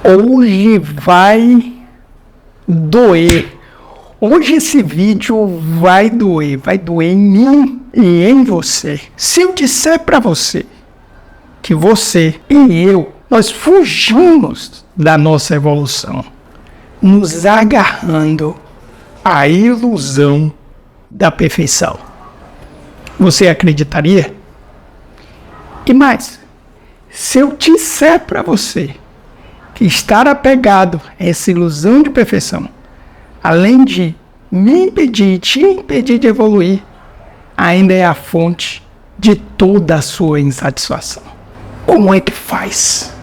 Hoje vai doer. Hoje esse vídeo vai doer em mim e em você. Se eu disser para você que você e eu, nós fugimos da nossa evolução, nos agarrando à ilusão da perfeição, você acreditaria? E mais, se eu disser para você que estar apegado a essa ilusão de perfeição, além de te impedir de evoluir, ainda é a fonte de toda a sua insatisfação. Como é que faz?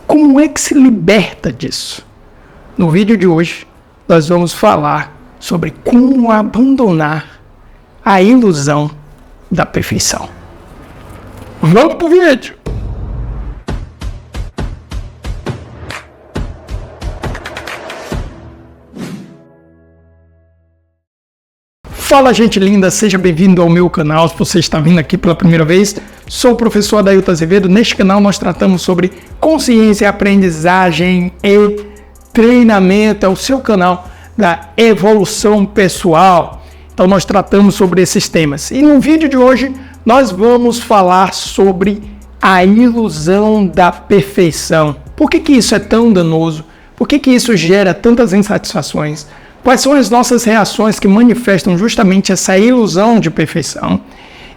Como é que se liberta disso? No vídeo de hoje, nós vamos falar sobre como abandonar a ilusão da perfeição. Vamos pro vídeo! Fala, gente linda, seja bem-vindo ao meu canal. Se você está vindo aqui pela primeira vez, sou o professor Adailton Azevedo. Neste canal nós tratamos sobre consciência, aprendizagem e treinamento. É o seu canal da evolução pessoal. Então nós tratamos sobre esses temas. E no vídeo de hoje nós vamos falar sobre a ilusão da perfeição. Por que isso é tão danoso? Por que isso gera tantas insatisfações? Quais são as nossas reações que manifestam justamente essa ilusão de perfeição?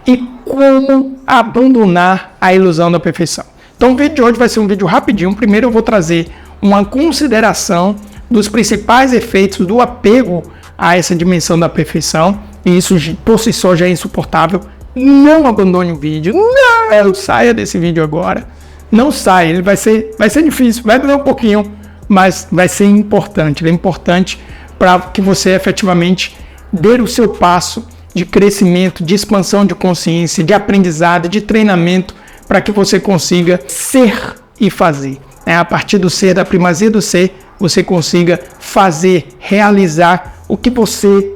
E como abandonar a ilusão da perfeição? Então o vídeo de hoje vai ser um vídeo rapidinho. Primeiro eu vou trazer uma consideração dos principais efeitos do apego a essa dimensão da perfeição. E isso por si só já é insuportável. Não abandone o vídeo. Não saia desse vídeo agora. Não saia. Ele vai ser difícil, vai doer um pouquinho, mas vai ser importante. Ele é importante para que você efetivamente dê o seu passo de crescimento, de expansão de consciência, de aprendizado, de treinamento, para que você consiga ser e fazer. A partir do ser, da primazia do ser, você consiga fazer, realizar o que você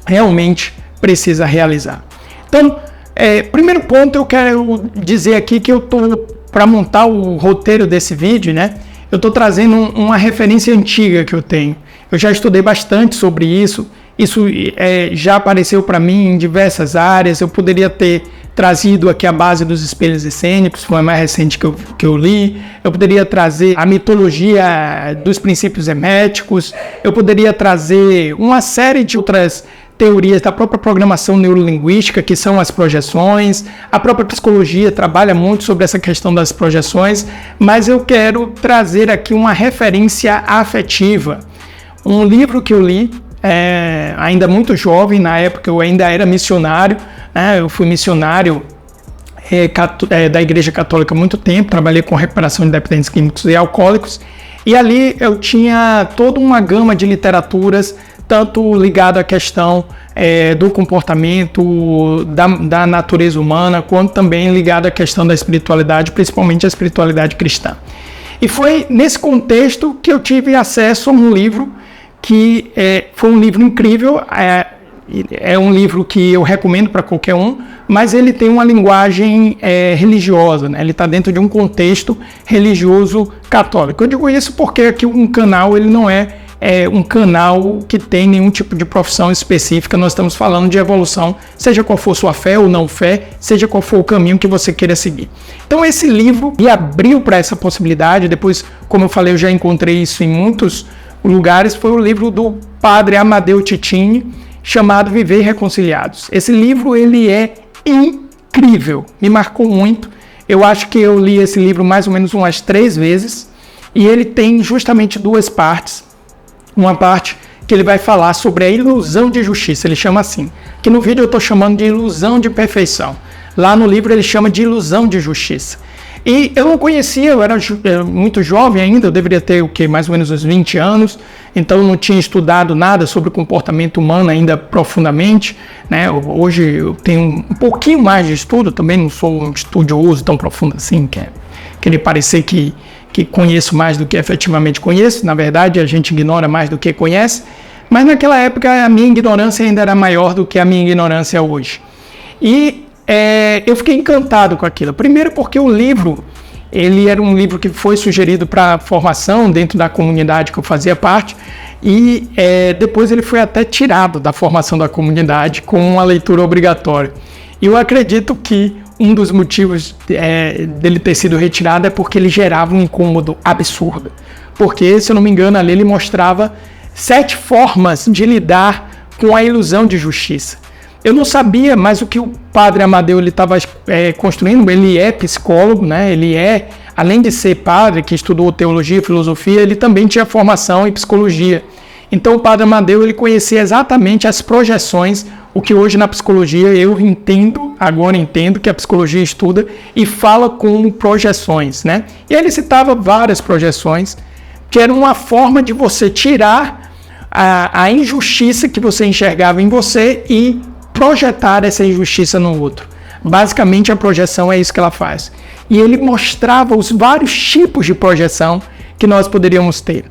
realmente precisa realizar. Então, primeiro ponto, eu quero dizer aqui que eu estou, para montar o roteiro desse vídeo, eu estou trazendo uma referência antiga que eu tenho. Eu já estudei bastante sobre isso. Isso já apareceu para mim em diversas áreas. Eu poderia ter trazido aqui a base dos espelhos essênicos, foi a mais recente que eu li. Eu poderia trazer a mitologia dos princípios herméticos. Eu poderia trazer uma série de outras teorias da própria programação neurolinguística, que são as projeções. A própria psicologia trabalha muito sobre essa questão das projeções, mas eu quero trazer aqui uma referência afetiva. Um livro que eu li, ainda muito jovem, na época eu ainda era missionário, eu fui missionário da Igreja Católica há muito tempo, trabalhei com recuperação de dependentes químicos e alcoólicos, e ali eu tinha toda uma gama de literaturas, tanto ligado à questão do comportamento, da natureza humana, quanto também ligado à questão da espiritualidade, principalmente a espiritualidade cristã. E foi nesse contexto que eu tive acesso a um livro que foi um livro incrível, é um livro que eu recomendo para qualquer um, mas ele tem uma linguagem religiosa, ele está dentro de um contexto religioso católico. Eu digo isso porque aqui um canal ele não é um canal que tem nenhum tipo de profissão específica. Nós estamos falando de evolução, seja qual for sua fé ou não fé, seja qual for o caminho que você queira seguir. Então esse livro me abriu para essa possibilidade. Depois, como eu falei, eu já encontrei isso em muitos lugares. Foi o livro do padre Amadeu Titini, chamado Viver Reconciliados. Esse livro ele é incrível, me marcou muito. Eu acho que eu li esse livro mais ou menos umas 3 vezes, e ele tem justamente 2 partes. Uma parte que ele vai falar sobre a ilusão de justiça, ele chama assim. Que no vídeo eu estou chamando de ilusão de perfeição. Lá no livro ele chama de ilusão de justiça. E eu não conhecia, eu era muito jovem ainda, eu deveria ter mais ou menos uns 20 anos, então eu não tinha estudado nada sobre o comportamento humano ainda profundamente. Hoje eu tenho um pouquinho mais de estudo, também não sou um estudioso tão profundo assim, querer parecer que conheço mais do que efetivamente conheço. Na verdade, a gente ignora mais do que conhece, mas naquela época a minha ignorância ainda era maior do que a minha ignorância hoje. E eu fiquei encantado com aquilo. Primeiro porque o livro Ele era um livro que foi sugerido para formação dentro da comunidade que eu fazia parte, e depois ele foi até tirado da formação da comunidade com uma leitura obrigatória. E eu acredito que um dos motivos dele ter sido retirado é porque ele gerava um incômodo absurdo. Porque, se eu não me engano, ali ele mostrava 7 formas de lidar com a ilusão de justiça. Eu não sabia, mas o que o padre Amadeu estava construindo, ele é psicólogo, né? Ele além de ser padre, que estudou teologia e filosofia, ele também tinha formação em psicologia. Então o padre Amadeu, ele conhecia exatamente as projeções, o que hoje na psicologia eu agora entendo que a psicologia estuda e fala como projeções, né? E ele citava várias projeções, que era uma forma de você tirar a injustiça que você enxergava em você e projetar essa injustiça no outro. Basicamente, a projeção é isso que ela faz. E ele mostrava os vários tipos de projeção que nós poderíamos ter.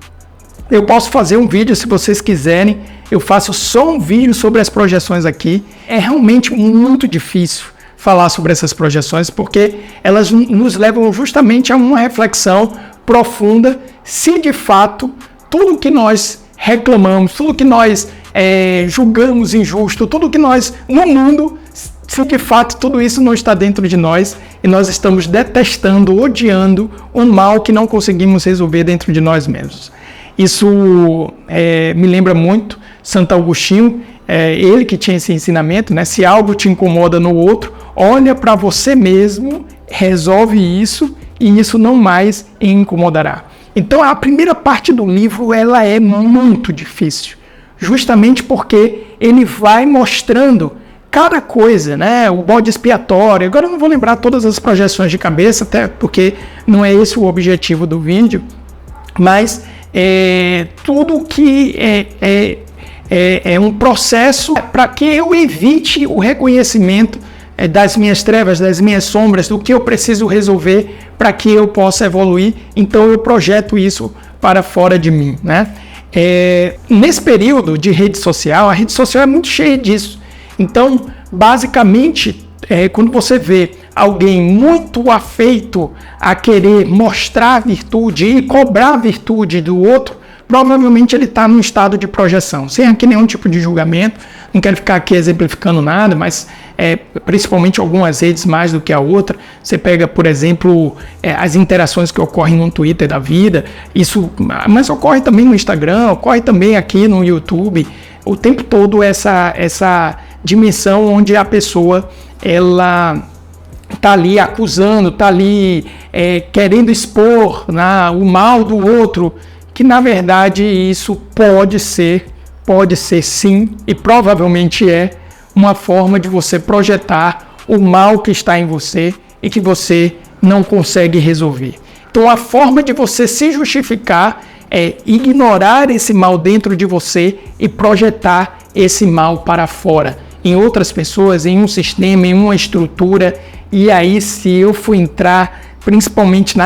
Eu posso fazer um vídeo, se vocês quiserem, eu faço só um vídeo sobre as projeções aqui. É realmente muito difícil falar sobre essas projeções, porque elas nos levam justamente a uma reflexão profunda, se de fato tudo que nós reclamamos, tudo que nós julgamos injusto, tudo que nós, no mundo, se de fato tudo isso não está dentro de nós e nós estamos detestando, odiando um mal que não conseguimos resolver dentro de nós mesmos. Isso me lembra muito Santo Agostinho, ele que tinha esse ensinamento, né? Se algo te incomoda no outro, olha para você mesmo, resolve isso e isso não mais incomodará. Então a primeira parte do livro ela é muito difícil, justamente porque ele vai mostrando cada coisa, né? O bode expiatório. Agora eu não vou lembrar todas as projeções de cabeça, até porque não é esse o objetivo do vídeo, mas tudo que é um processo para que eu evite o reconhecimento das minhas trevas, das minhas sombras, do que eu preciso resolver para que eu possa evoluir. Então eu projeto isso para fora de mim, né? Nesse período de rede social, a rede social é muito cheia disso. Então, basicamente, quando você vê alguém muito afeito a querer mostrar a virtude e cobrar a virtude do outro, provavelmente ele está num estado de projeção, sem aqui nenhum tipo de julgamento. Não quero ficar aqui exemplificando nada, mas principalmente algumas redes mais do que a outra. Você pega, por exemplo, as interações que ocorrem no Twitter da vida, mas ocorre também no Instagram, ocorre também aqui no YouTube, o tempo todo essa dimensão onde a pessoa ela está ali acusando, está ali querendo expor o mal do outro, que na verdade isso pode ser sim, e provavelmente uma forma de você projetar o mal que está em você e que você não consegue resolver. Então a forma de você se justificar é ignorar esse mal dentro de você e projetar esse mal para fora, em outras pessoas, em um sistema, em uma estrutura. E aí, se eu for entrar principalmente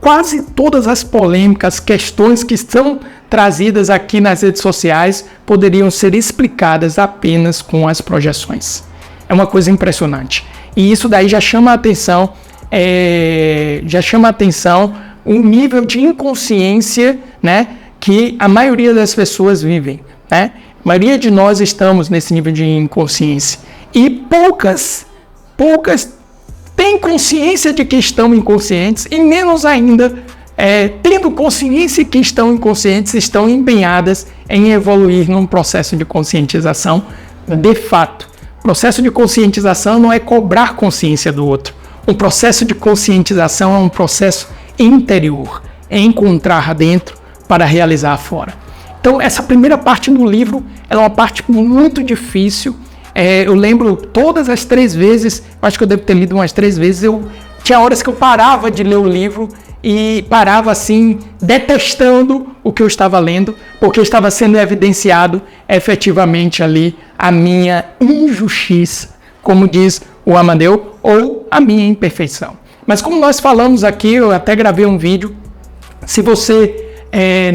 quase todas as polêmicas, questões que são trazidas aqui nas redes sociais, poderiam ser explicadas apenas com as projeções. É uma coisa impressionante. E isso daí já chama a atenção, um nível de inconsciência, né, que a maioria das pessoas vivem, né? A maioria de nós estamos nesse nível de inconsciência. E poucas têm consciência de que estão inconscientes, e menos ainda, tendo consciência que estão inconscientes, estão empenhadas em evoluir num processo de conscientização de fato. O processo de conscientização não é cobrar consciência do outro. O processo de conscientização é um processo interior, é encontrar dentro para realizar fora. Então, essa primeira parte do livro é uma parte muito difícil. Eu lembro todas as 3 vezes, acho que eu devo ter lido umas 3 vezes, tinha horas que eu parava de ler o livro e parava assim, detestando o que eu estava lendo, porque estava sendo evidenciado efetivamente ali a minha injustiça, como diz o Amadeu, ou a minha imperfeição. Mas como nós falamos aqui, eu até gravei um vídeo. Se você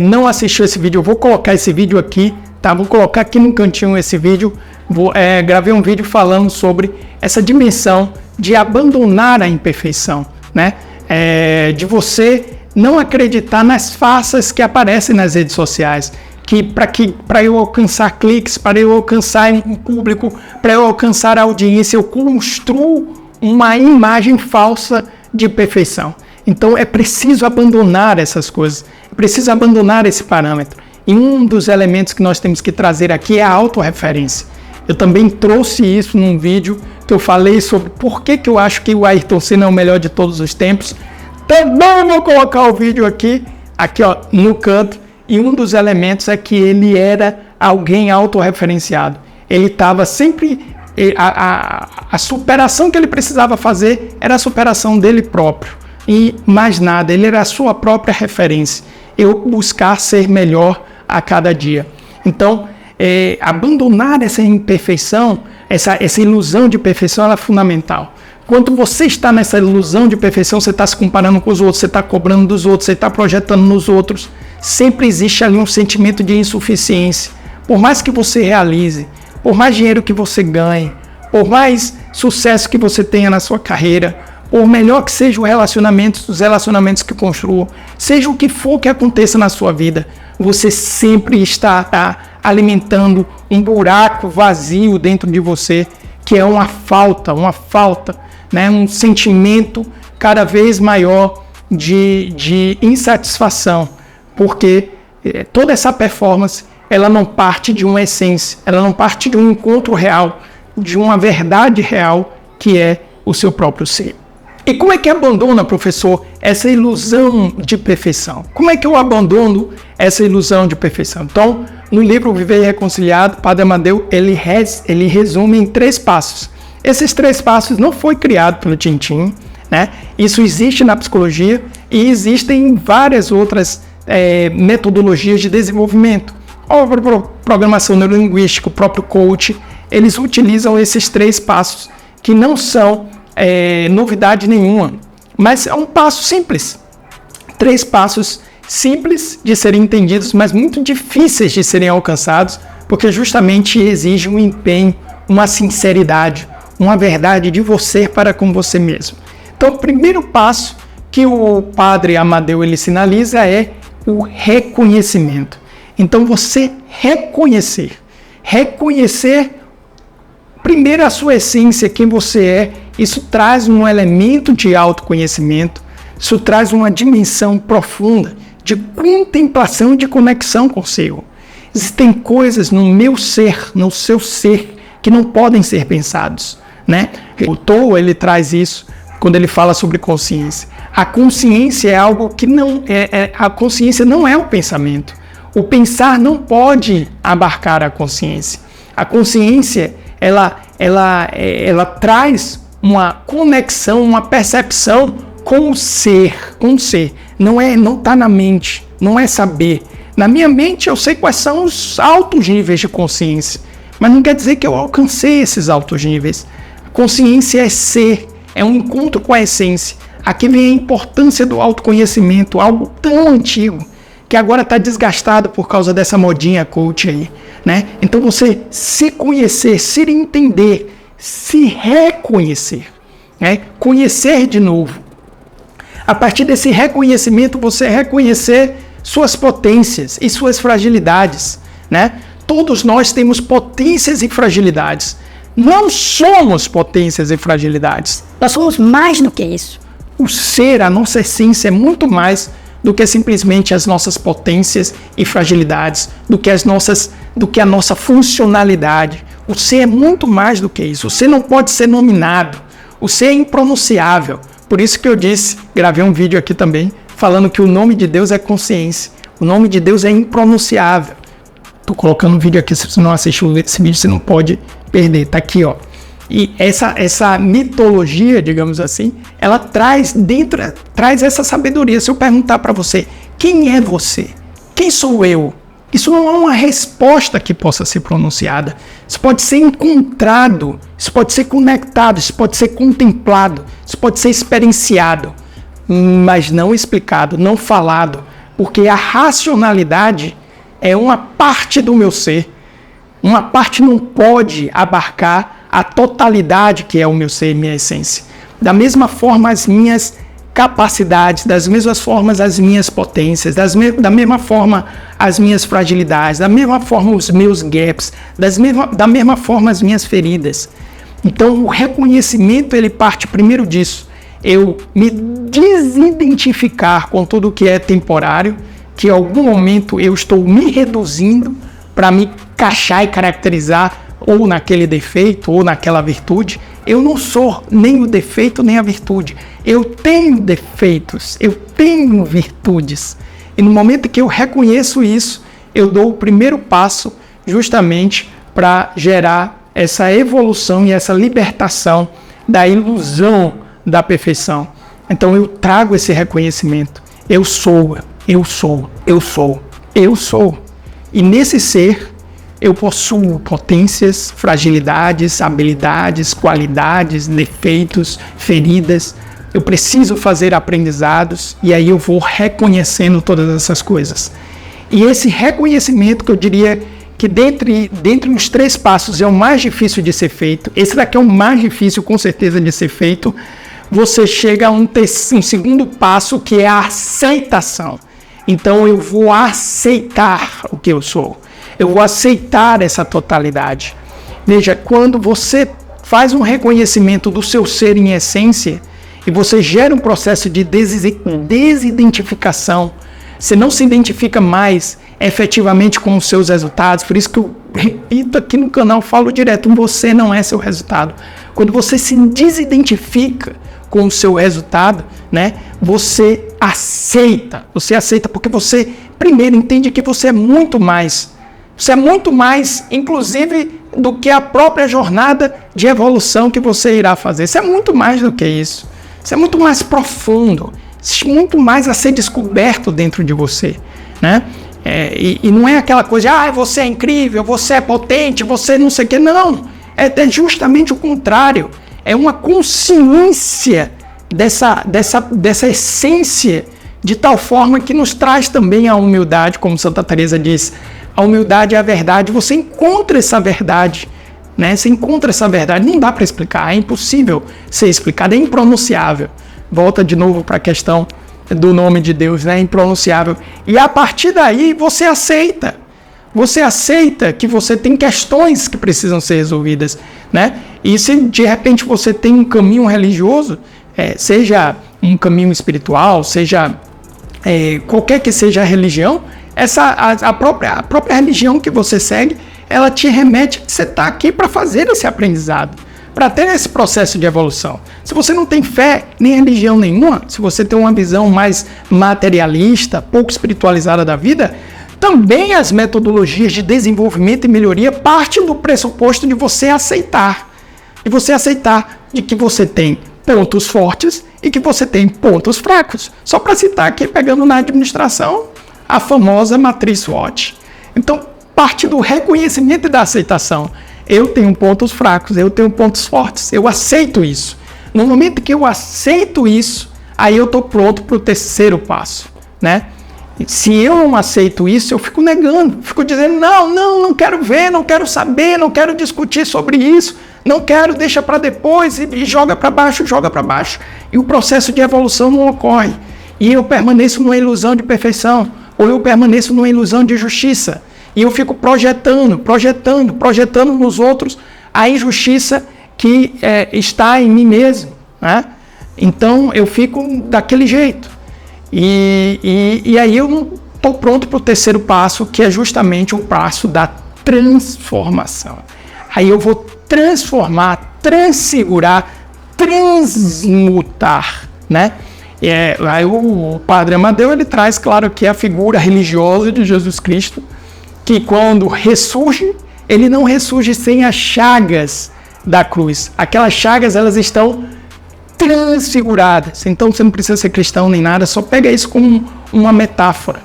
não assistiu esse vídeo, eu vou colocar esse vídeo aqui, tá? Vou colocar aqui no cantinho esse vídeo. Gravei um vídeo falando sobre essa dimensão de abandonar a imperfeição, né? de você não acreditar nas farsas que aparecem nas redes sociais, que para eu alcançar cliques, para eu alcançar um público, para eu alcançar a audiência, eu construo uma imagem falsa de perfeição. Então é preciso abandonar essas coisas, é preciso abandonar esse parâmetro. E um dos elementos que nós temos que trazer aqui é a autorreferência. Eu também trouxe isso num vídeo que eu falei sobre por que eu acho que o Ayrton Senna é o melhor de todos os tempos. Também vou colocar o vídeo aqui ó, no canto. E um dos elementos é que ele era alguém autorreferenciado. Ele estava sempre... A superação que ele precisava fazer era a superação dele próprio. E mais nada, ele era a sua própria referência. Eu buscar ser melhor a cada dia. Então, abandonar essa imperfeição, essa ilusão de perfeição, ela é fundamental. Quando você está nessa ilusão de perfeição, você está se comparando com os outros, você está cobrando dos outros, você está projetando nos outros. Sempre existe ali um sentimento de insuficiência. Por mais que você realize, por mais dinheiro que você ganhe, por mais sucesso que você tenha na sua carreira, por melhor que sejam os relacionamentos que construam, seja o que for que aconteça na sua vida, você sempre está alimentando um buraco vazio dentro de você, que é uma falta, né? Um sentimento cada vez maior de insatisfação, porque toda essa performance, ela não parte de uma essência, ela não parte de um encontro real, de uma verdade real, que é o seu próprio ser. E como é que abandona, professor, essa ilusão de perfeição? Como é que eu abandono essa ilusão de perfeição? Então, no livro Viver Reconciliado, Padre Amadeu, ele resume em 3 passos. Esses 3 passos não foi criado pelo Tintin, né? Isso existe na psicologia e existem várias outras metodologias de desenvolvimento. A programação neurolinguística, o próprio coach, eles utilizam esses 3 passos, que não são novidade nenhuma, mas é um passo simples. 3 passos simples de serem entendidos, mas muito difíceis de serem alcançados, porque justamente exige um empenho, uma sinceridade, uma verdade de você para com você mesmo. Então, o primeiro passo que o Padre Amadeu ele sinaliza é o reconhecimento. Então, você reconhecer primeiro a sua essência, quem você é. Isso traz um elemento de autoconhecimento, isso traz uma dimensão profunda de contemplação e de conexão com o seu. Existem coisas no meu ser, no seu ser, que não podem ser pensados, né? O Toa, ele traz isso quando ele fala sobre consciência. A consciência é algo que a consciência não é o pensamento. O pensar não pode abarcar a consciência. A consciência, ela traz uma conexão, uma percepção com o ser, não está na mente, não é saber. Na minha mente eu sei quais são os altos níveis de consciência, mas não quer dizer que eu alcancei esses altos níveis. A consciência é ser, é um encontro com a essência. Aqui vem a importância do autoconhecimento, algo tão antigo, que agora está desgastado por causa dessa modinha coach aí, né? Então você se conhecer, se entender, se reconhecer, né? Conhecer de novo. A partir desse reconhecimento, você reconhecer suas potências e suas fragilidades, né? Todos nós temos potências e fragilidades. Não somos potências e fragilidades. Nós somos mais do que isso. O ser, a nossa essência, é muito mais do que simplesmente as nossas potências e fragilidades, do que a nossa funcionalidade. O ser é muito mais do que isso. O ser não pode ser nominado. O ser é impronunciável. Por isso que eu gravei um vídeo aqui também, falando que o nome de Deus é consciência. O nome de Deus é impronunciável. Tô colocando um vídeo aqui, se você não assistiu esse vídeo, você não pode perder. Tá aqui, ó. E essa mitologia, digamos assim, ela traz essa sabedoria. Se eu perguntar para você, quem é você? Quem sou eu? Isso não é uma resposta que possa ser pronunciada. Isso pode ser encontrado, isso pode ser conectado, isso pode ser contemplado, isso pode ser experienciado, mas não explicado, não falado, porque a racionalidade é uma parte do meu ser. Uma parte não pode abarcar a totalidade que é o meu ser e minha essência. Da mesma forma, as minhas capacidades, das mesmas formas as minhas potências, da mesma forma as minhas fragilidades, da mesma forma os meus gaps, da mesma forma as minhas feridas. Então o reconhecimento ele parte primeiro disso, eu me desidentificar com tudo que é temporário, que em algum momento eu estou me reduzindo para me encaixar e caracterizar ou naquele defeito ou naquela virtude. Eu não sou nem o defeito nem a virtude. Eu tenho defeitos, eu tenho virtudes. E no momento que eu reconheço isso, eu dou o primeiro passo justamente para gerar essa evolução e essa libertação da ilusão da perfeição. Então eu trago esse reconhecimento. Eu sou. E nesse ser, eu possuo potências, fragilidades, habilidades, qualidades, defeitos, feridas. Eu preciso fazer aprendizados e aí eu vou reconhecendo todas essas coisas. E esse reconhecimento que eu diria que dentre os 3 passos é o mais difícil de ser feito, esse daqui é o mais difícil com certeza de ser feito, você chega a um segundo passo que é a aceitação. Então eu vou aceitar o que eu sou. Eu vou aceitar essa totalidade. Veja, quando você faz um reconhecimento do seu ser em essência e você gera um processo de desidentificação, você não se identifica mais efetivamente com os seus resultados. Por isso que eu repito aqui no canal, falo direto, você não é seu resultado. Quando você se desidentifica com o seu resultado, né, você aceita porque você primeiro entende que você é muito mais. Você é muito mais, inclusive, do que a própria jornada de evolução que você irá fazer. Você é muito mais do que isso. Você é muito mais profundo. Muito mais a ser descoberto dentro de você, né? E não é aquela coisa de, você é incrível, você é potente, você não sei o que. Não, é justamente o contrário. É uma consciência dessa essência de tal forma que nos traz também a humildade, como Santa Teresa diz. A humildade é a verdade, você encontra essa verdade, né? Você encontra essa verdade, não dá para explicar, é impossível ser explicado, é impronunciável. Volta de novo para a questão do nome de Deus, né? É impronunciável. E a partir daí você aceita que você tem questões que precisam ser resolvidas, né? E se de repente você tem um caminho religioso, seja um caminho espiritual, seja qualquer que seja a religião, a própria religião que você segue, ela te remete que você está aqui para fazer esse aprendizado, para ter esse processo de evolução. Se você não tem fé, nem religião nenhuma, se você tem uma visão mais materialista, pouco espiritualizada da vida, também as metodologias de desenvolvimento e melhoria partem do pressuposto de você aceitar. De que você tem pontos fortes e que você tem pontos fracos. Só para citar aqui, pegando na administração, a famosa matriz SWOT. Então, parte do reconhecimento e da aceitação. Eu tenho pontos fracos, eu tenho pontos fortes, eu aceito isso. No momento que eu aceito isso, aí eu estou pronto para o terceiro passo, né? Se eu não aceito isso, eu fico negando, fico dizendo, não quero ver, não quero saber, não quero discutir sobre isso, não quero, deixa para depois, e joga para baixo. E o processo de evolução não ocorre. E eu permaneço numa ilusão de perfeição, ou eu permaneço numa ilusão de justiça. E eu fico projetando nos outros a injustiça que está em mim mesmo, né? Então eu fico daquele jeito. E aí eu não estou pronto para o terceiro passo, que é justamente o passo da transformação. Aí eu vou transformar, transfigurar, transmutar, né? Aí o Padre Amadeu, ele traz, claro, que é a figura religiosa de Jesus Cristo, que quando ressurge, ele não ressurge sem as chagas da cruz. Aquelas chagas, elas estão transfiguradas. Então você não precisa ser cristão nem nada, só pega isso como uma metáfora.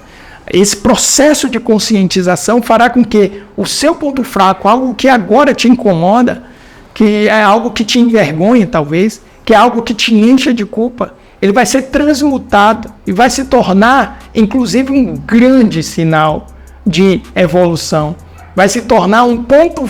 Esse processo de conscientização fará com que o seu ponto fraco, algo que agora te incomoda, que é algo que te envergonha talvez, que é algo que te encha de culpa, ele vai ser transmutado e vai se tornar, inclusive, um grande sinal de evolução. Vai se tornar um ponto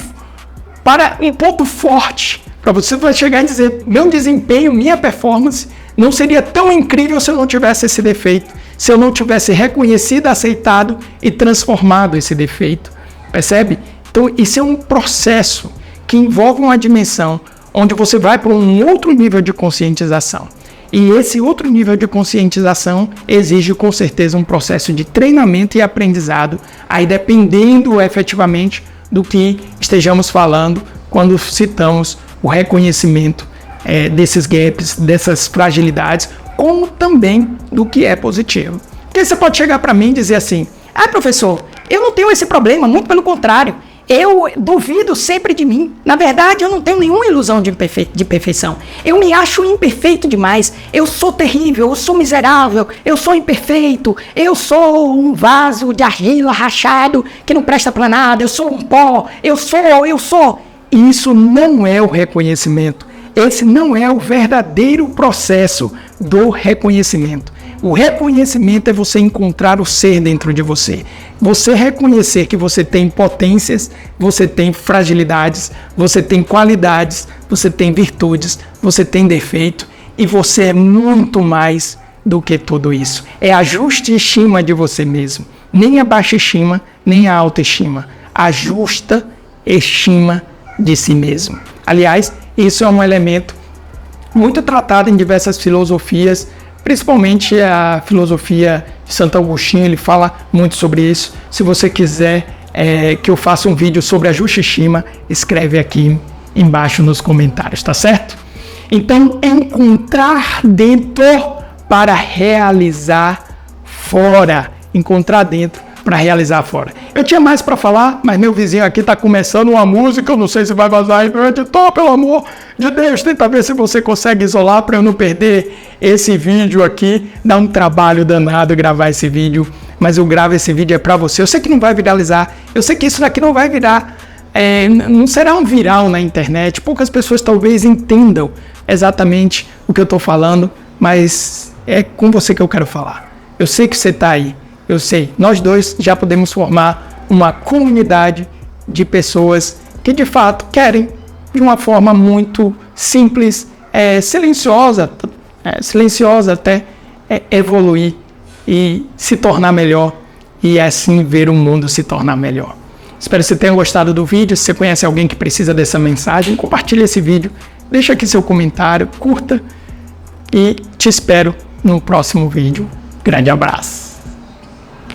forte. Para você vai chegar e dizer, meu desempenho, minha performance Não seria tão incrível se eu não tivesse esse defeito, se eu não tivesse reconhecido, aceitado e transformado esse defeito. Percebe? Então, isso é um processo que envolve uma dimensão onde você vai para um outro nível de conscientização. E esse outro nível de conscientização exige, com certeza, um processo de treinamento e aprendizado, aí dependendo efetivamente do que estejamos falando quando citamos o reconhecimento desses gaps, dessas fragilidades, como também do que é positivo. Porque você pode chegar para mim e dizer assim: ah, professor, eu não tenho esse problema, muito pelo contrário. Eu duvido sempre de mim. Na verdade, eu não tenho nenhuma ilusão de perfeição. Eu me acho imperfeito demais. Eu sou terrível, eu sou miserável, eu sou imperfeito. Eu sou um vaso de argila rachado que não presta para nada. Eu sou um pó. Eu sou. Isso não é o reconhecimento. Esse não é o verdadeiro processo do reconhecimento. O reconhecimento é você encontrar o ser dentro de você. Você reconhecer que você tem potências, você tem fragilidades, você tem qualidades, você tem virtudes, você tem defeito e você é muito mais do que tudo isso. É a justa estima de você mesmo. Nem a baixa estima, nem a alta estima. A justa estima de si mesmo. Aliás, isso é um elemento muito tratado em diversas filosofias, principalmente a filosofia de Santo Agostinho. Ele fala muito sobre isso. Se você quiser que eu faça um vídeo sobre a justa estima, escreve aqui embaixo nos comentários, tá certo? Então, encontrar dentro para realizar fora. Encontrar dentro para realizar fora. Eu tinha mais para falar, mas meu vizinho aqui está começando uma música, eu não sei se vai vazar aí, meu editor, pelo amor de Deus, tenta ver se você consegue isolar para eu não perder esse vídeo aqui. Dá um trabalho danado gravar esse vídeo, mas eu gravo esse vídeo para você. Eu sei que não vai viralizar, eu sei que isso daqui não vai virar, não será um viral na internet, poucas pessoas talvez entendam exatamente o que eu estou falando, mas é com você que eu quero falar. Eu sei que você está aí. Eu sei, nós dois já podemos formar uma comunidade de pessoas que de fato querem, de uma forma muito simples, silenciosa até, evoluir e se tornar melhor e assim ver o mundo se tornar melhor. Espero que você tenha gostado do vídeo. Se você conhece alguém que precisa dessa mensagem, compartilhe esse vídeo, deixa aqui seu comentário, curta e te espero no próximo vídeo. Grande abraço!